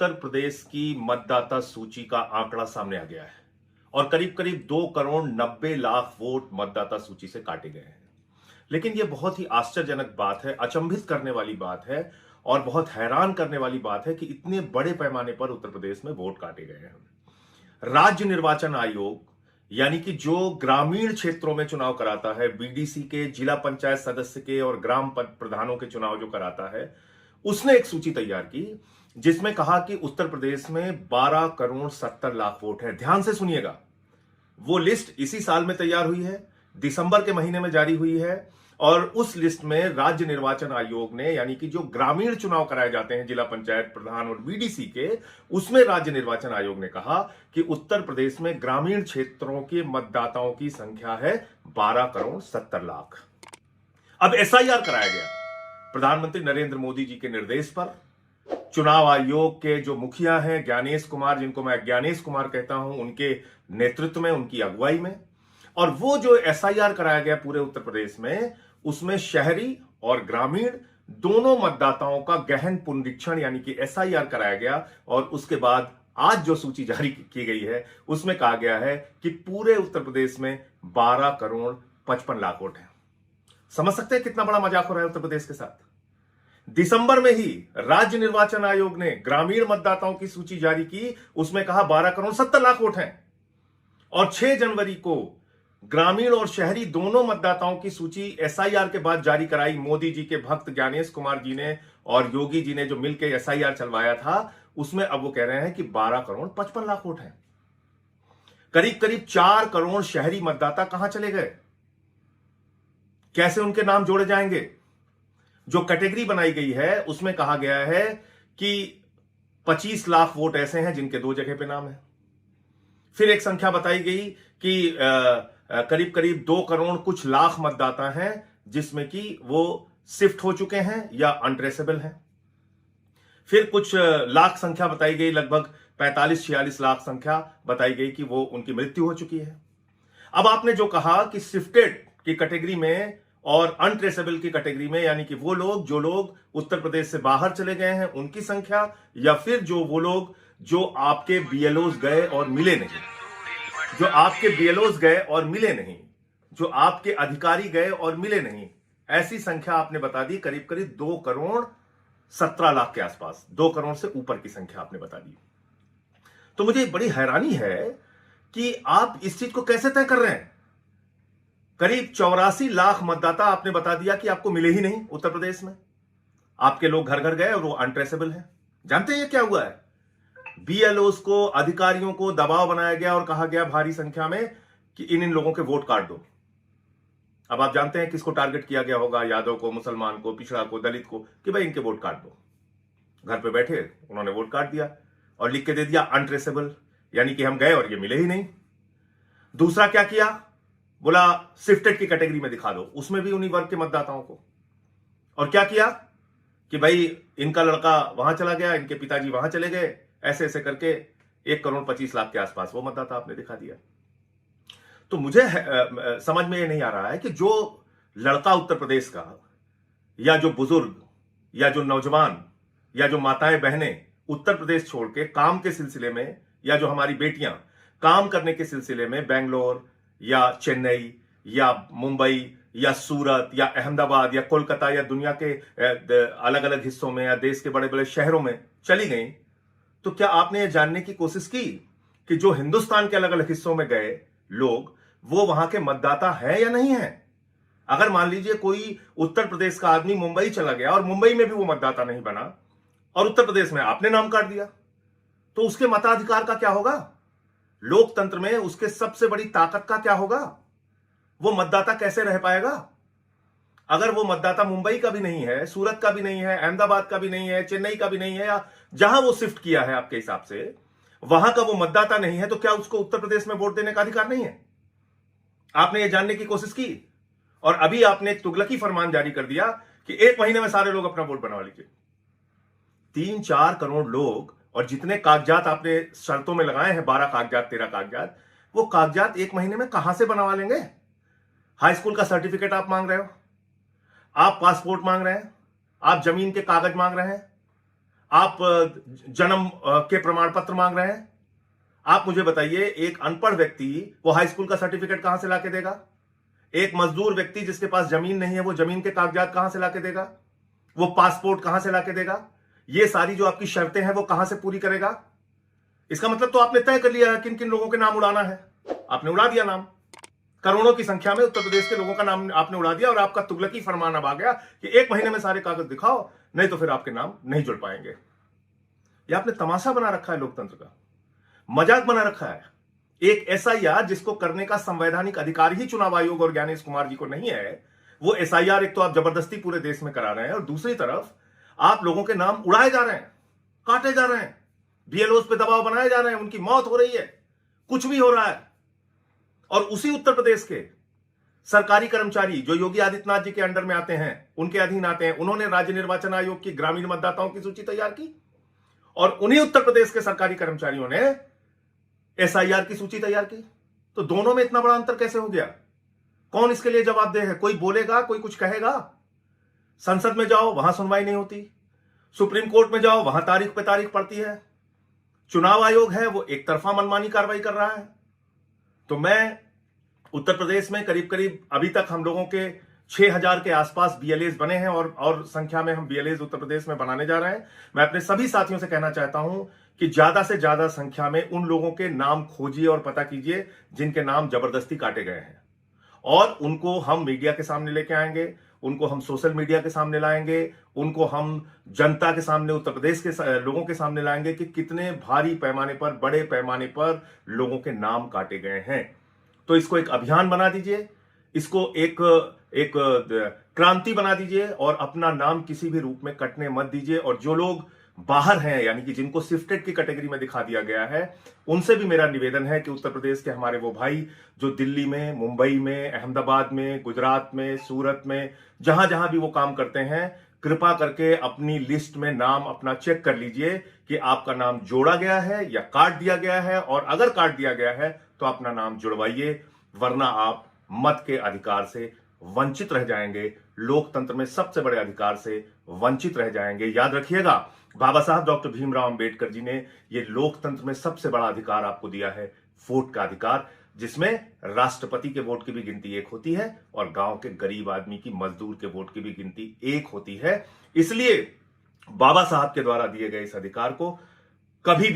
उत्तर प्रदेश की मतदाता सूची का आंकड़ा सामने आ गया है और करीब करीब 2 करोड़ 90 लाख वोट मतदाता सूची से काटे गए हैं। लेकिन यह बहुत ही आश्चर्यजनक बात है, अचंभित करने वाली बात है और बहुत हैरान करने वाली बात है कि इतने बड़े पैमाने पर उत्तर प्रदेश में वोट काटे गए हैं। राज्य निर्वाचन आयोग यानी कि जो ग्रामीण क्षेत्रों में चुनाव कराता है, बीडीसी के, जिला पंचायत सदस्य के और ग्राम प्रधानों के चुनाव जो कराता है, उसने एक सूची तैयार की जिसमें कहा कि उत्तर प्रदेश में 12 करोड़ 70 लाख वोट है। ध्यान से सुनिएगा, वो लिस्ट इसी साल में तैयार हुई है, दिसंबर के महीने में जारी हुई है और उस लिस्ट में राज्य निर्वाचन आयोग ने यानी कि जो ग्रामीण चुनाव कराए जाते हैं जिला पंचायत प्रधान और बीडीसी के, उसमें राज्य निर्वाचन आयोग ने कहा कि उत्तर प्रदेश में ग्रामीण क्षेत्रों के मतदाताओं की संख्या है 12 करोड़ 70 लाख। अब एसआईआर कराया गया प्रधानमंत्री नरेंद्र मोदी जी के निर्देश पर। चुनाव आयोग के जो मुखिया हैं ज्ञानेश कुमार, जिनको मैं ज्ञानेश कुमार कहता हूं, उनके नेतृत्व में, उनकी अगुवाई में, और वो जो एसआईआर कराया गया पूरे उत्तर प्रदेश में, उसमें शहरी और ग्रामीण दोनों मतदाताओं का गहन पुनरीक्षण यानी कि एसआईआर कराया गया। और उसके बाद आज जो सूची जारी की गई है उसमें कहा गया है कि पूरे उत्तर प्रदेश में 12 करोड़ 55 लाख वोट हैं। समझ सकते हैं कितना बड़ा मजाक हो रहा है उत्तर प्रदेश के साथ। दिसंबर में ही राज्य निर्वाचन आयोग ने ग्रामीण मतदाताओं की सूची जारी की, उसमें कहा 12 करोड़ 70 लाख वोट हैं। और 6 जनवरी को ग्रामीण और शहरी दोनों मतदाताओं की सूची एसआईआर के बाद जारी कराई मोदी जी के भक्त ज्ञानेश कुमार जी ने और योगी जी ने जो मिलकर एसआईआर चलवाया था। उसमें अब वो कह रहे हैं कि 12 करोड़ 55 लाख वोट हैं। करीब करीब 4 करोड़ शहरी मतदाता कहां चले गए, कैसे उनके नाम जोड़े जाएंगे? जो कैटेगरी बनाई गई है उसमें कहा गया है कि 25 लाख वोट ऐसे हैं जिनके 2 जगह पे नाम है। फिर एक संख्या बताई गई कि करीब करीब 2 करोड़ कुछ लाख मतदाता हैं जिसमें कि वो शिफ्ट हो चुके हैं या अनट्रेसेबल हैं। फिर कुछ लाख संख्या बताई गई, लगभग 45-46 लाख संख्या बताई गई कि वो उनकी मृत्यु हो चुकी है। अब आपने जो कहा कि शिफ्टेड की कैटेगरी में और अनट्रेसेबल की कैटेगरी में, यानी कि वो लोग जो लोग उत्तर प्रदेश से बाहर चले गए हैं उनकी संख्या, या फिर जो वो लोग जो आपके बीएलओस गए और मिले नहीं, जो आपके बीएलओस गए और मिले नहीं, जो आपके अधिकारी गए और मिले नहीं, ऐसी संख्या आपने बता दी करीब करीब 2 करोड़ 17 लाख के आसपास। 2 करोड़ से ऊपर की संख्या आपने बता दी। तो मुझे बड़ी हैरानी है कि आप इस चीज को कैसे तय कर रहे हैं। करीब 84 लाख मतदाता आपने बता दिया कि आपको मिले ही नहीं उत्तर प्रदेश में। आपके लोग घर घर गए और वो अनट्रेसेबल हैं। जानते हैं ये क्या हुआ है? बीएलओस को, अधिकारियों को दबाव बनाया गया और कहा गया भारी संख्या में कि इन लोगों के वोट काट दो। अब आप जानते हैं किसको टारगेट किया गया होगा? यादव को, मुसलमान को, पिछड़ा को, दलित को, कि भाई इनके वोट काट दो। घर पे बैठे उन्होंने वोट काट दिया और लिख के दे दिया अनट्रेसेबल, यानी कि हम गए और ये मिले ही नहीं। दूसरा क्या किया? बोला शिफ्टेड की कैटेगरी में दिखा दो, उसमें भी उन्हीं वर्ग के मतदाताओं को। और क्या किया कि भाई इनका लड़का वहां चला गया, इनके पिताजी वहां चले गए, ऐसे ऐसे करके 1 करोड़ 25 लाख के आसपास वो मतदाता आपने दिखा दिया। तो मुझे समझ में ये नहीं आ रहा है कि जो लड़का उत्तर प्रदेश का, या जो बुजुर्ग, या जो नौजवान, या जो माताएं बहनें उत्तर प्रदेश छोड़ के काम के सिलसिले में, या जो हमारी बेटियां काम करने के सिलसिले में बेंगलोर या चेन्नई या मुंबई या सूरत या अहमदाबाद या कोलकाता या दुनिया के अलग अलग हिस्सों में या देश के बड़े बड़े शहरों में चली गई, तो क्या आपने यह जानने की कोशिश की कि जो हिंदुस्तान के अलग अलग हिस्सों में गए लोग वो वहां के मतदाता है या नहीं है? अगर मान लीजिए कोई उत्तर प्रदेश का आदमी मुंबई चला गया और मुंबई में भी वो मतदाता नहीं बना और उत्तर प्रदेश में आपने नाम काट दिया, तो उसके मताधिकार का क्या होगा? लोकतंत्र में उसके सबसे बड़ी ताकत का क्या होगा? वो मतदाता कैसे रह पाएगा? अगर वो मतदाता मुंबई का भी नहीं है, सूरत का भी नहीं है, अहमदाबाद का भी नहीं है, चेन्नई का भी नहीं है, या जहां वो शिफ्ट किया है आपके हिसाब से वहां का वो मतदाता नहीं है, तो क्या उसको उत्तर प्रदेश में वोट देने का अधिकार नहीं है? आपने ये जानने की कोशिश की और अभी आपने एक तुगलकी फरमान जारी कर दिया कि 1 महीने में सारे लोग अपना वोट बनवा लीजिए। 3-4 करोड़ लोग, और जितने कागजात आपने शर्तों में लगाए हैं, 12 कागजात 13 कागजात, वो कागजात 1 महीने में कहां से बनवा लेंगे? हाई स्कूल का सर्टिफिकेट आप मांग रहे हो, आप पासपोर्ट मांग रहे हैं, आप जमीन के कागज मांग रहे हैं, आप जन्म के प्रमाण पत्र मांग रहे हैं। आप मुझे बताइए, एक अनपढ़ व्यक्ति वो हाई स्कूल का सर्टिफिकेट कहां से लाके देगा? एक मजदूर व्यक्ति जिसके पास जमीन नहीं है, वो जमीन के कागजात कहां से लाके देगा? वो पासपोर्ट कहां से लाके देगा? ये सारी जो आपकी शर्तें हैं वो कहां से पूरी करेगा? इसका मतलब तो आपने तय कर लिया है किन किन लोगों के नाम उड़ाना है। आपने उड़ा दिया नाम। करोड़ों की संख्या में उत्तर प्रदेश के लोगों का नाम आपने उड़ा दिया और आपका तुगलकी फरमान अब आ गया कि 1 महीने में सारे कागज दिखाओ, नहीं तो फिर आपके नाम नहीं जुड़ पाएंगे। ये आपने तमाशा बना रखा है, लोकतंत्र का मजाक बना रखा है। एक एसआईआर जिसको करने का संवैधानिक अधिकार ही चुनाव आयोग और ज्ञानेश कुमार जी को नहीं है, वो एसआईआर एक तो आप जबरदस्ती पूरे देश में करा रहे हैं और दूसरी तरफ आप लोगों के नाम उड़ाए जा रहे हैं, काटे जा रहे हैं, बीएलओ पे दबाव बनाए जा रहे हैं, उनकी मौत हो रही है, कुछ भी हो रहा है। और उसी उत्तर प्रदेश के सरकारी कर्मचारी जो योगी आदित्यनाथ जी के अंडर में आते हैं, उनके अधीन आते हैं, उन्होंने राज्य निर्वाचन आयोग की ग्रामीण मतदाताओं की सूची तैयार की और उन्हीं उत्तर प्रदेश के सरकारी कर्मचारियों ने एसआईआर की सूची तैयार की। तो दोनों में इतना बड़ा अंतर कैसे हो गया? कौन इसके लिए जवाबदेह है? कोई बोलेगा, कोई कुछ कहेगा? संसद में जाओ, वहां सुनवाई नहीं होती। सुप्रीम कोर्ट में जाओ, वहां तारीख पे तारीख पड़ती है। चुनाव आयोग है वो एक तरफा मनमानी कार्रवाई कर रहा है। तो मैं उत्तर प्रदेश में करीब करीब अभी तक हम लोगों के 6000 के आसपास बीएलएस बने हैं और संख्या में हम बीएलएस उत्तर प्रदेश में बनाने जा रहे हैं। मैं अपने सभी साथियों से कहना चाहता हूं कि ज्यादा से ज्यादा संख्या में उन लोगों के नाम खोजिए और पता कीजिए जिनके नाम जबरदस्ती काटे गए हैं, और उनको हम मीडिया के सामने लेके आएंगे, उनको हम सोशल मीडिया के सामने लाएंगे, उनको हम जनता के सामने, उत्तर प्रदेश के लोगों के सामने लाएंगे कि कितने भारी पैमाने पर, बड़े पैमाने पर लोगों के नाम काटे गए हैं। तो इसको एक अभियान बना दीजिए, इसको एक क्रांति बना दीजिए और अपना नाम किसी भी रूप में कटने मत दीजिए। और जो लोग बाहर हैं, यानी कि जिनको शिफ्टेड की कैटेगरी में दिखा दिया गया है, उनसे भी मेरा निवेदन है कि उत्तर प्रदेश के हमारे वो भाई जो दिल्ली में, मुंबई में, अहमदाबाद में, गुजरात में, सूरत में, जहां जहां भी वो काम करते हैं, कृपा करके अपनी लिस्ट में नाम अपना चेक कर लीजिए कि आपका नाम जोड़ा गया है या काट दिया गया है, और अगर काट दिया गया है तो अपना नाम जुड़वाइए, वरना आप मत के अधिकार से वंचित रह जाएंगे, लोकतंत्र में सबसे बड़े अधिकार से वंचित रह जाएंगे। याद रखिएगा, बाबा साहब डॉक्टर भीमराव अंबेडकर जी ने ये लोकतंत्र में सबसे बड़ा अधिकार आपको दिया है, वोट का अधिकार, जिसमें राष्ट्रपति के वोट की भी गिनती एक होती है और गांव के गरीब आदमी की, मजदूर के वोट की भी गिनती एक होती है। इसलिए बाबा साहब के द्वारा दिए गए इस अधिकार को कभी